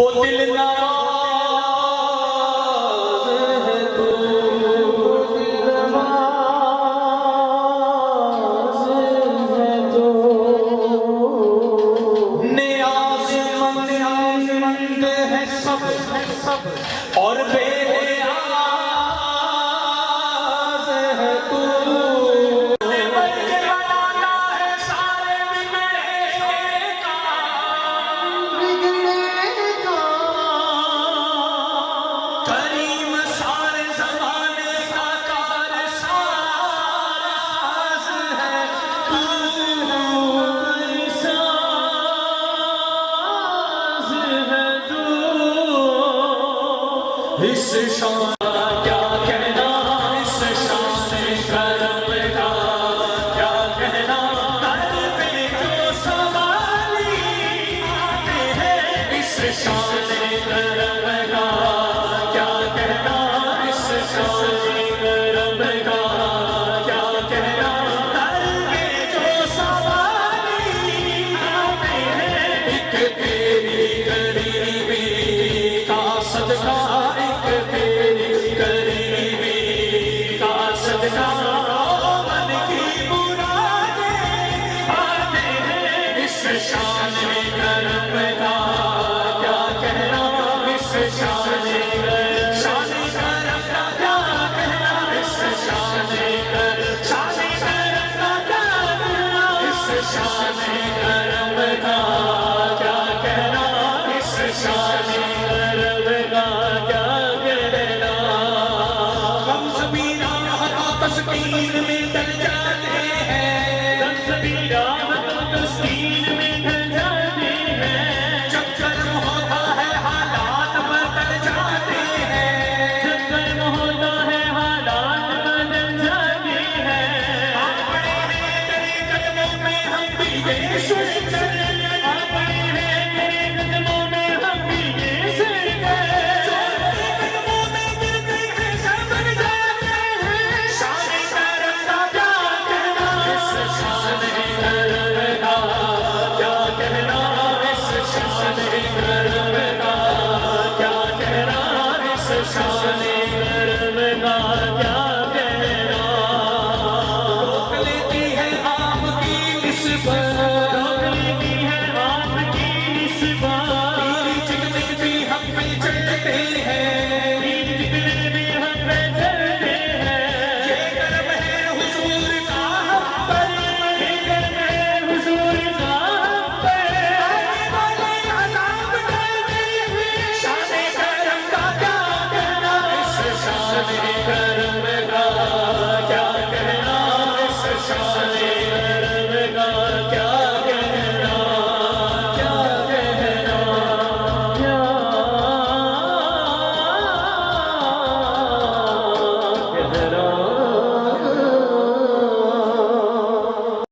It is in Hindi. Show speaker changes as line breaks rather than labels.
वो दिल नाराज है तू, वो दिल नाराज है तू, नियाज़मंद है सब और बेनियाज़ है तू। इस शान क्या कहना, इस शान करम का क्या कहना, दर पे जो सवाली आते हैं। इस शान करम का क्या कहना, इस शान करम का क्या कहना, दर पे जो सवाली आते हैं। एक तेरी गरीबी का सदका, शान करम